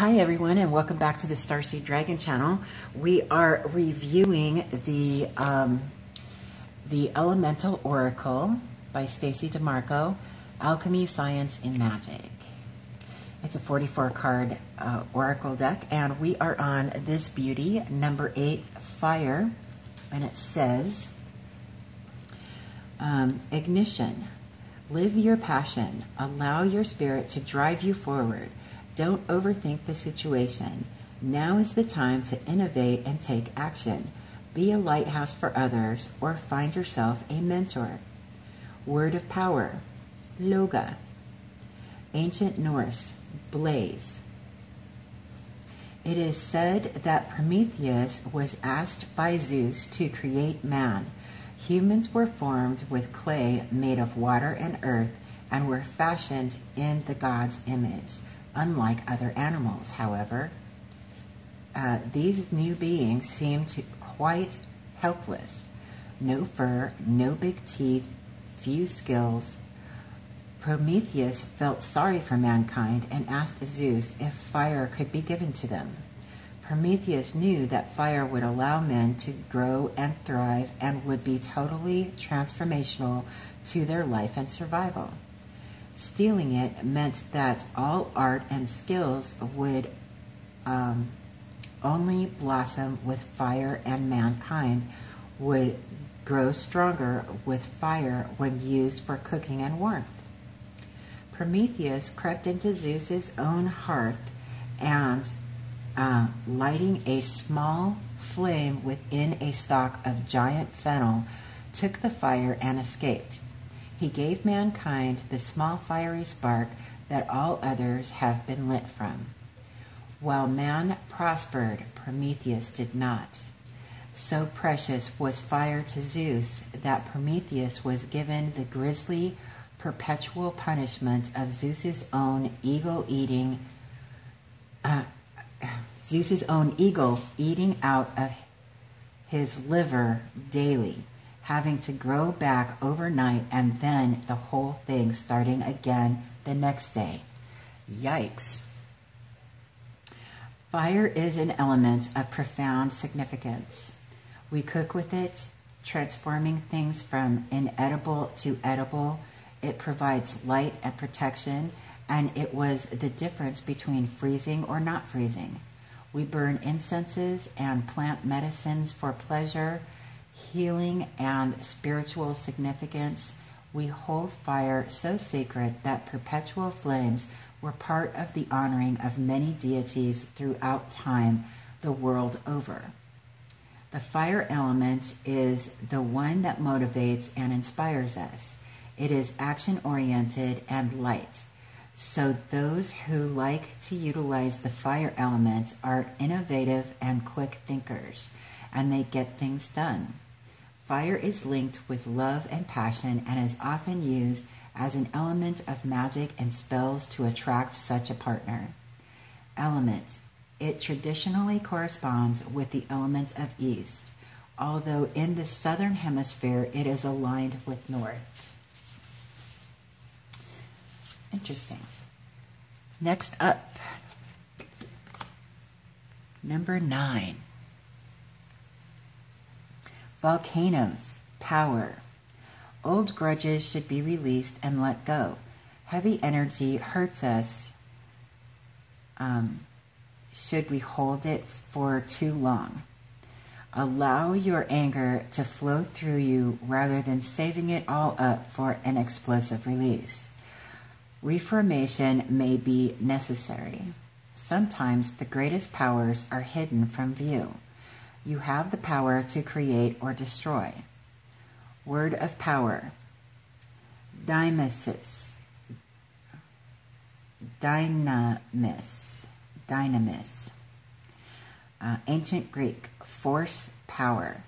Hi everyone, and welcome back to the Starseed Dragon channel. We are reviewing the Elemental Oracle by Stacey DeMarco, Alchemy, Science, and Magic. It's a 44 card oracle deck, and we are on this beauty, number 8, Fire, and it says, Ignition. Live your passion. Allow your spirit to drive you forward. Don't overthink the situation. Now is the time to innovate and take action. Be a lighthouse for others or find yourself a mentor. Word of power, Loga. Ancient Norse, blaze. It is said that Prometheus was asked by Zeus to create man. Humans were formed with clay made of water and earth and were fashioned in the god's image. Unlike other animals, however, these new beings seemed quite helpless. No fur, no big teeth, few skills. Prometheus felt sorry for mankind and asked Zeus if fire could be given to them. Prometheus knew that fire would allow men to grow and thrive and would be totally transformational to their life and survival. Stealing it meant that all art and skills would only blossom with fire, and mankind would grow stronger with fire when used for cooking and warmth. Prometheus crept into Zeus's own hearth and, lighting a small flame within a stalk of giant fennel, took the fire and escaped. He gave mankind the small fiery spark that all others have been lit from. While man prospered, Prometheus did not. So precious was fire to Zeus that Prometheus was given the grisly, perpetual punishment of Zeus's own eagle eating out of his liver daily, having to grow back overnight, and then the whole thing starting again the next day. Yikes. Fire is an element of profound significance. We cook with it, transforming things from inedible to edible. It provides light and protection, and it was the difference between freezing or not freezing. We burn incenses and plant medicines for pleasure, healing, and spiritual significance. We hold fire so sacred that perpetual flames were part of the honoring of many deities throughout time, the world over. The fire element is the one that motivates and inspires us. It is action-oriented and light. So those who like to utilize the fire element are innovative and quick thinkers, and they get things done. Fire is linked with love and passion and is often used as an element of magic and spells to attract such a partner. Element. It traditionally corresponds with the element of East, although in the Southern Hemisphere it is aligned with North. Interesting. Next up, number 9. Volcanoes, power. Old grudges should be released and let go. Heavy energy hurts us should we hold it for too long. Allow your anger to flow through you rather than saving it all up for an explosive release. Reformation may be necessary. Sometimes the greatest powers are hidden from view. You have the power to create or destroy. Word of power, dynamis. Ancient Greek, force, power.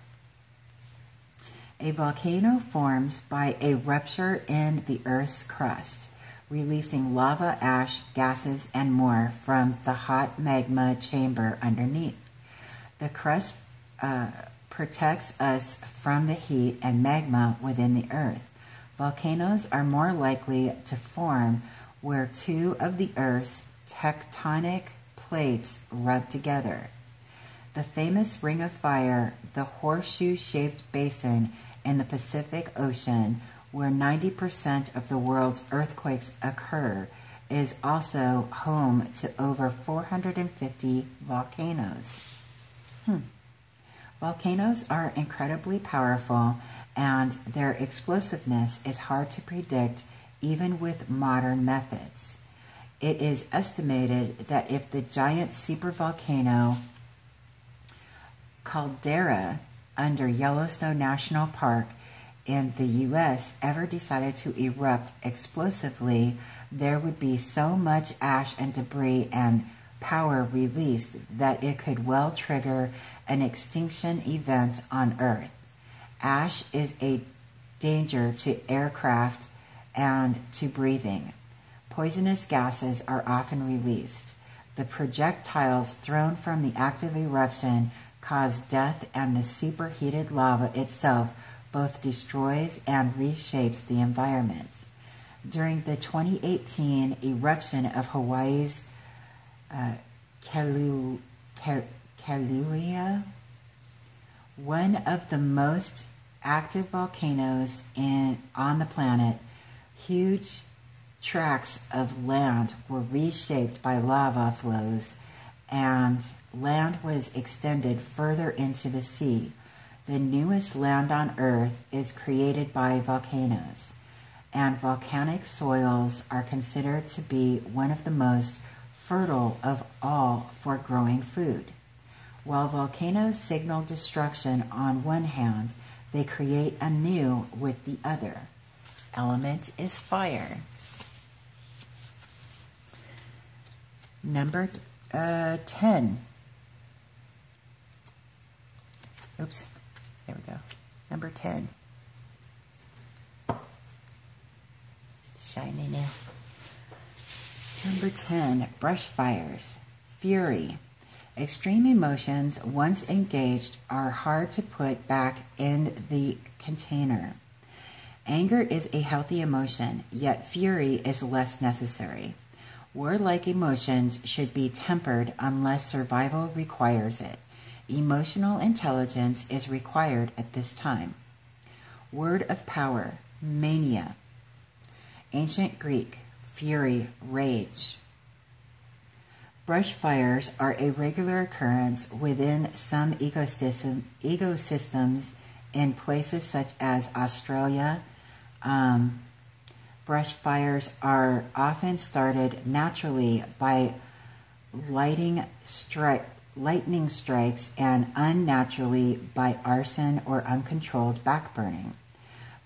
A volcano forms by a rupture in the Earth's crust, releasing lava, ash, gases, and more from the hot magma chamber underneath. The crust protects us from the heat and magma within the earth. Volcanoes are more likely to form where two of the Earth's tectonic plates rubbed together. The famous Ring of Fire, the horseshoe-shaped basin in the Pacific Ocean, where 90% of the world's earthquakes occur, is also home to over 450 volcanoes. Volcanoes are incredibly powerful, and their explosiveness is hard to predict even with modern methods. It is estimated that if the giant supervolcano caldera under Yellowstone National Park in the U.S. ever decided to erupt explosively, there would be so much ash and debris and power released that it could well trigger an extinction event on Earth. Ash is a danger to aircraft and to breathing. Poisonous gases are often released. The projectiles thrown from the active eruption cause death, and the superheated lava itself both destroys and reshapes the environment. During the 2018 eruption of Hawaii's Kailua, one of the most active volcanoes on the planet, huge tracts of land were reshaped by lava flows, and land was extended further into the sea. The newest land on Earth is created by volcanoes, and volcanic soils are considered to be one of the most fertile of all for growing food. While volcanoes signal destruction on one hand, they create anew with the other. Element is fire. Number 10. Oops, there we go. Number 10. Shiny now. Number 10, brush fires. Fury. Extreme emotions, once engaged, are hard to put back in the container. Anger is a healthy emotion, yet fury is less necessary. Warlike emotions should be tempered unless survival requires it. Emotional intelligence is required at this time. Word of power, mania. Ancient Greek, fury, rage. Brush fires are a regular occurrence within some ecosystems in places such as Australia. Brush fires are often started naturally by lightning strikes and unnaturally by arson or uncontrolled backburning.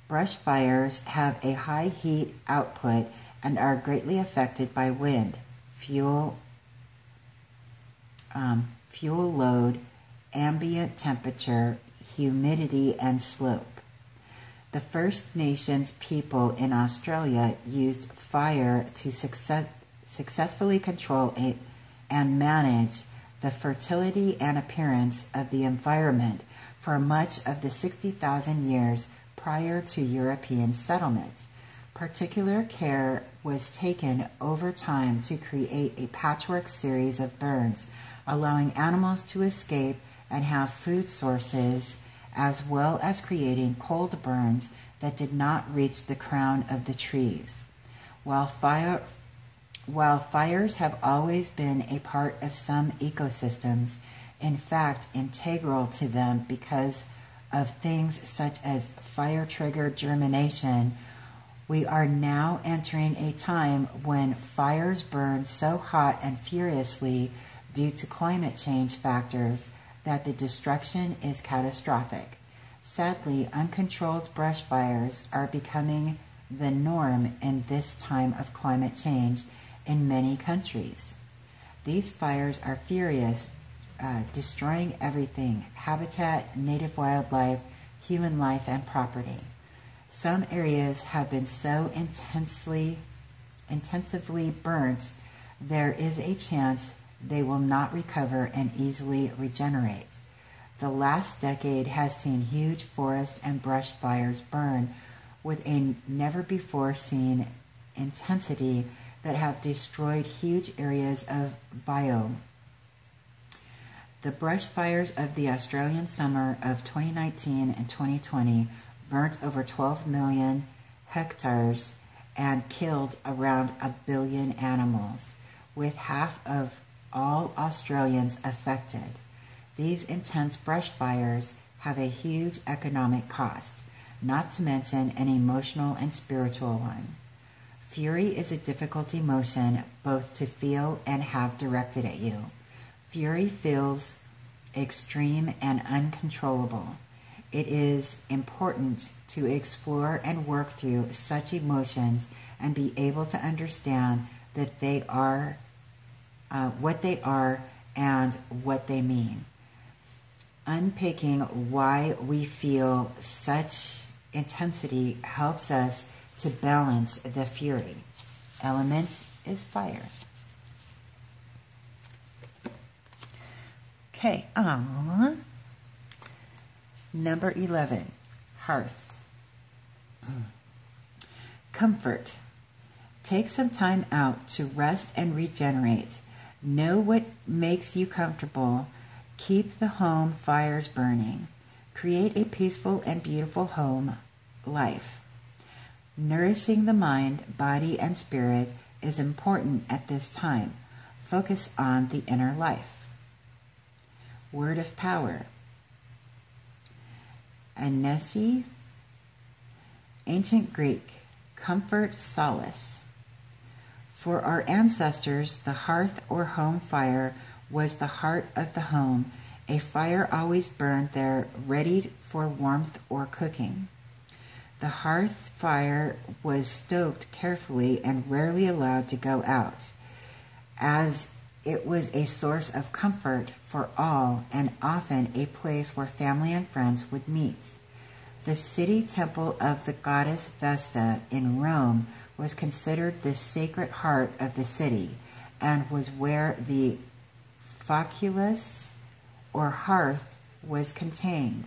Brush fires have a high heat output and are greatly affected by wind, fuel load, ambient temperature, humidity, and slope. The First Nations people in Australia used fire to successfully control and manage the fertility and appearance of the environment for much of the 60,000 years prior to European settlement. Particular care was taken over time to create a patchwork series of burns, allowing animals to escape and have food sources, as well as creating cold burns that did not reach the crown of the trees. While fires have always been a part of some ecosystems, in fact integral to them because of things such as fire-triggered germination, we are now entering a time when fires burn so hot and furiously due to climate change factors that the destruction is catastrophic. Sadly, uncontrolled brush fires are becoming the norm in this time of climate change in many countries. These fires are furious, destroying everything: habitat, native wildlife, human life, and property. Some areas have been so intensively burnt, there is a chance they will not recover and easily regenerate. The last decade has seen huge forest and brush fires burn with a never-before-seen intensity that have destroyed huge areas of biome. The brush fires of the Australian summer of 2019 and 2020 burnt over 12 million hectares and killed around 1 billion animals, with half of all Australians affected. These intense brush fires have a huge economic cost, not to mention an emotional and spiritual one. Fury is a difficult emotion both to feel and have directed at you. Fury feels extreme and uncontrollable. It is important to explore and work through such emotions and be able to understand that they are what they are and what they mean. Unpicking why we feel such intensity helps us to balance the fury. Element is fire. Okay, number 11, hearth. Comfort. Take some time out to rest and regenerate. Know what makes you comfortable. Keep the home fires burning. Create a peaceful and beautiful home life. Nourishing the mind, body, and spirit is important at this time. Focus on the inner life. Word of power. Anesi, ancient Greek, comfort, solace. For our ancestors, the hearth or home fire was the heart of the home. A fire always burned there, ready for warmth or cooking. The hearth fire was stoked carefully and rarely allowed to go out, as it was a source of comfort for all and often a place where family and friends would meet. The city temple of the goddess Vesta in Rome was considered the sacred heart of the city and was where the faculus or hearth was contained.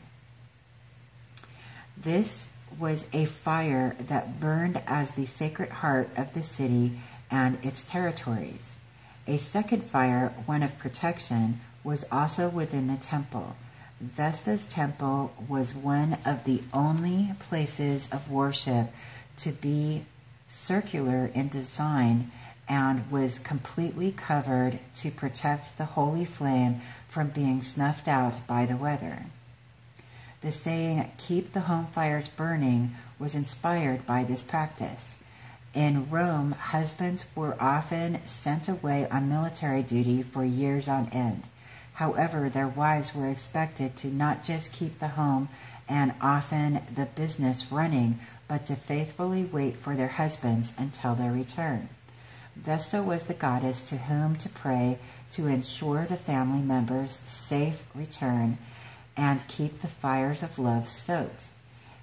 This was a fire that burned as the sacred heart of the city and its territories. A second fire, one of protection, was also within the temple. Vesta's temple was one of the only places of worship to be circular in design and was completely covered to protect the holy flame from being snuffed out by the weather. The saying, "keep the home fires burning," was inspired by this practice. In Rome, husbands were often sent away on military duty for years on end. However, their wives were expected to not just keep the home and often the business running, but to faithfully wait for their husbands until their return. Vesta was the goddess to whom to pray to ensure the family members' safe return and keep the fires of love stoked.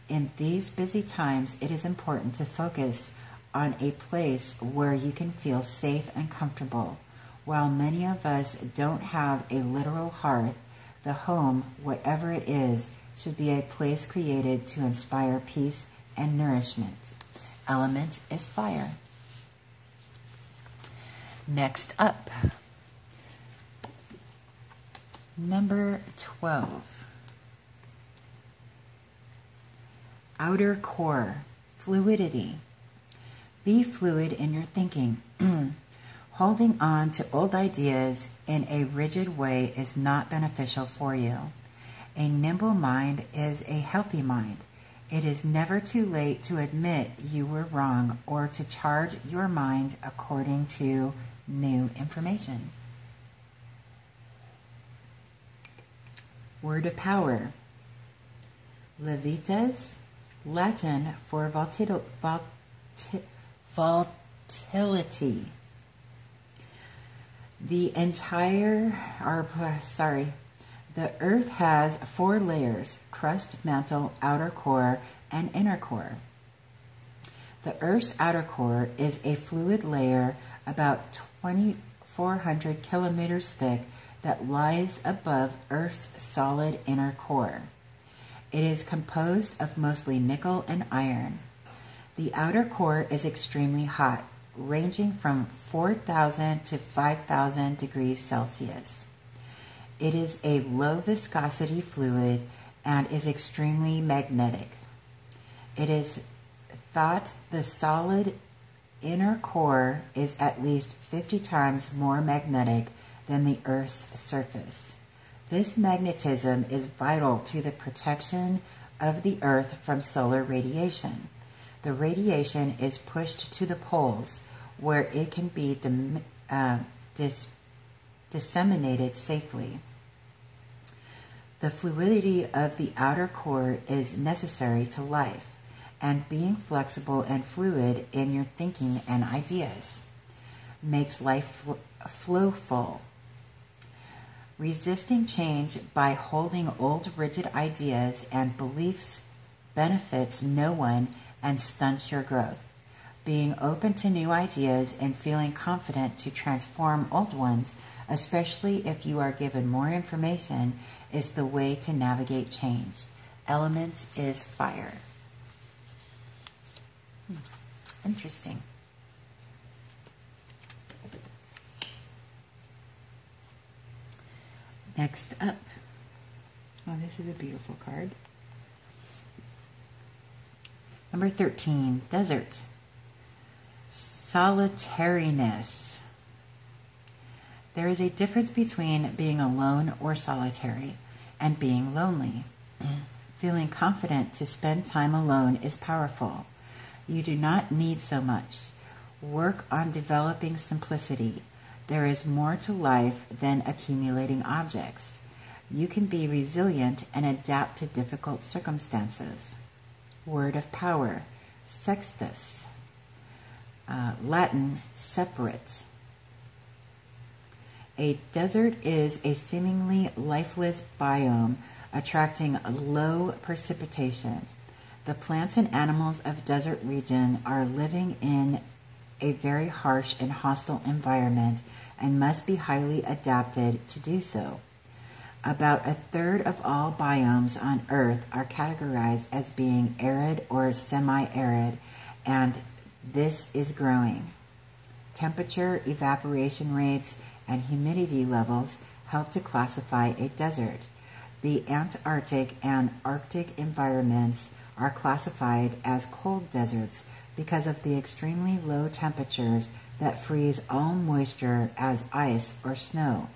In these busy times, it is important to focus on a place where you can feel safe and comfortable. While many of us don't have a literal hearth, the home, whatever it is, should be a place created to inspire peace and nourishment. Element is fire. Next up, number 12. Outer core, fluidity. Be fluid in your thinking. Holding on to old ideas in a rigid way is not beneficial for you. A nimble mind is a healthy mind. It is never too late to admit you were wrong or to charge your mind according to new information. Word of power. Levitas, Latin for volatility. The earth has 4 layers: crust, mantle, outer core, and inner core. The Earth's outer core is a fluid layer about 2,400 kilometers thick that lies above Earth's solid inner core. It is composed of mostly nickel and iron. The outer core is extremely hot. ranging from 4,000 to 5,000 degrees Celsius. It is a low viscosity fluid and is extremely magnetic. It is thought the solid inner core is at least 50 times more magnetic than the Earth's surface. This magnetism is vital to the protection of the Earth from solar radiation. The radiation is pushed to the poles where it can be disseminated safely. The fluidity of the outer core is necessary to life and being flexible and fluid in your thinking and ideas makes life flowful. Resisting change by holding old rigid ideas and beliefs benefits no one and stunts your growth. Being open to new ideas and feeling confident to transform old ones, especially if you are given more information, is the way to navigate change. Elements is fire. Interesting. Next up. Oh, this is a beautiful card. Number 13, desert. Solitariness. There is a difference between being alone or solitary and being lonely. Feeling confident to spend time alone is powerful. You do not need so much. Work on developing simplicity. There is more to life than accumulating objects. You can be resilient and adapt to difficult circumstances. Word of power, sextus. Latin, separate. A desert is a seemingly lifeless biome attracting low precipitation. The plants and animals of desert region are living in a very harsh and hostile environment and must be highly adapted to do so. About a third of all biomes on Earth are categorized as being arid or semi-arid, and this is growing. Temperature, evaporation rates, and humidity levels help to classify a desert. The Antarctic and Arctic environments are classified as cold deserts because of the extremely low temperatures that freeze all moisture as ice or snow.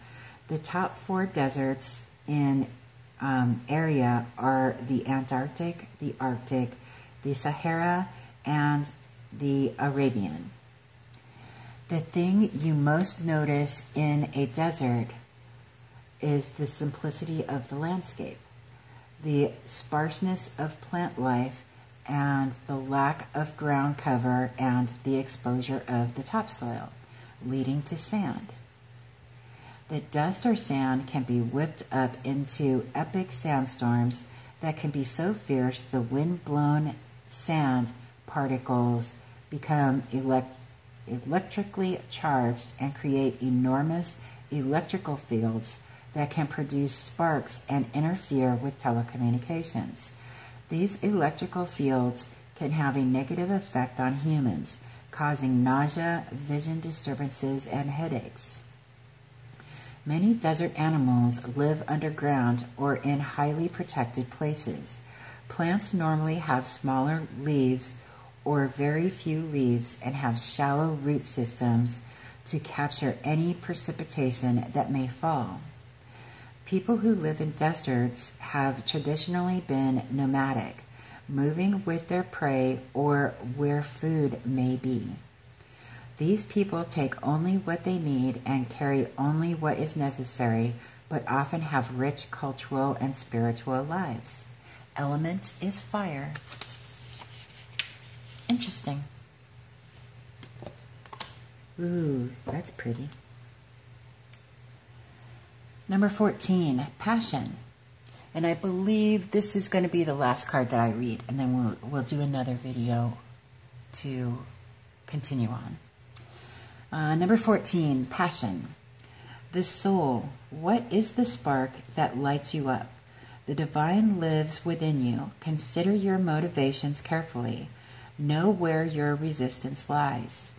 The top 4 deserts in area are the Antarctic, the Arctic, the Sahara, and the Arabian. The thing you most notice in a desert is the simplicity of the landscape, the sparseness of plant life, and the lack of ground cover and the exposure of the topsoil, leading to sand. The dust or sand can be whipped up into epic sandstorms that can be so fierce the wind-blown sand particles become electrically charged and create enormous electrical fields that can produce sparks and interfere with telecommunications. These electrical fields can have a negative effect on humans, causing nausea, vision disturbances, and headaches. Many desert animals live underground or in highly protected places. Plants normally have smaller leaves or very few leaves and have shallow root systems to capture any precipitation that may fall. People who live in deserts have traditionally been nomadic, moving with their prey or where food may be. These people take only what they need and carry only what is necessary, but often have rich cultural and spiritual lives. Element is fire. Interesting. Ooh, that's pretty. Number 14, passion. And I believe this is going to be the last card that I read, and then we'll do another video to continue on. Number 14, passion. The soul. What is the spark that lights you up? The divine lives within you. Consider your motivations carefully. Know where your resistance lies.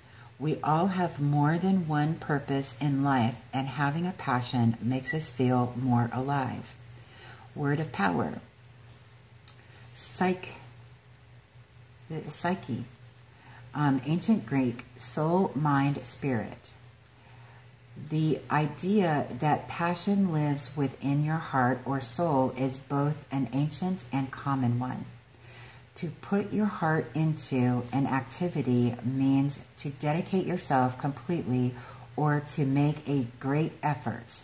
We all have more than one purpose in life, and having a passion makes us feel more alive. Word of power. Psyche. Ancient Greek, soul, mind, spirit. The idea that passion lives within your heart or soul is both an ancient and common one. To put your heart into an activity means to dedicate yourself completely or to make a great effort.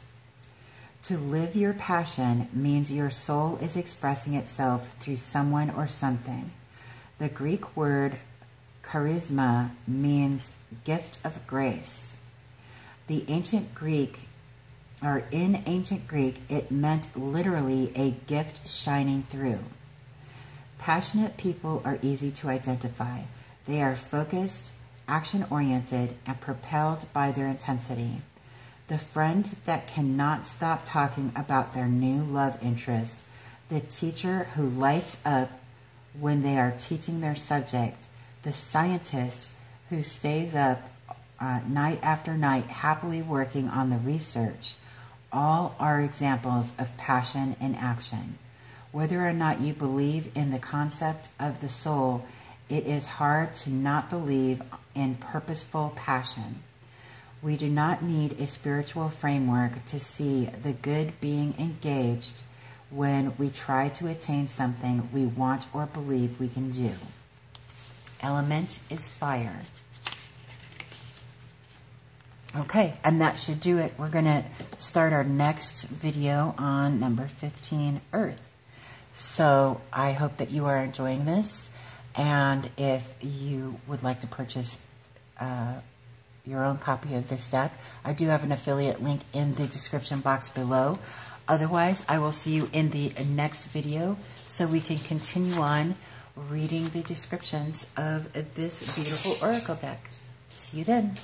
To live your passion means your soul is expressing itself through someone or something. The Greek word charisma means gift of grace. In ancient Greek, it meant literally a gift shining through. Passionate people are easy to identify. They are focused, action-oriented, and propelled by their intensity. The friend that cannot stop talking about their new love interest, the teacher who lights up when they are teaching their subject, the scientist who stays up night after night happily working on the research, all are examples of passion in action. Whether or not you believe in the concept of the soul, it is hard to not believe in purposeful passion. We do not need a spiritual framework to see the good being engaged when we try to attain something we want or believe we can do. Element is fire. Okay, and that should do it. We're going to start our next video on number 15, Earth. So I hope that you are enjoying this, and if you would like to purchase your own copy of this deck, I do have an affiliate link in the description box below. Otherwise, I will see you in the next video so we can continue on reading the descriptions of this beautiful oracle deck. See you then.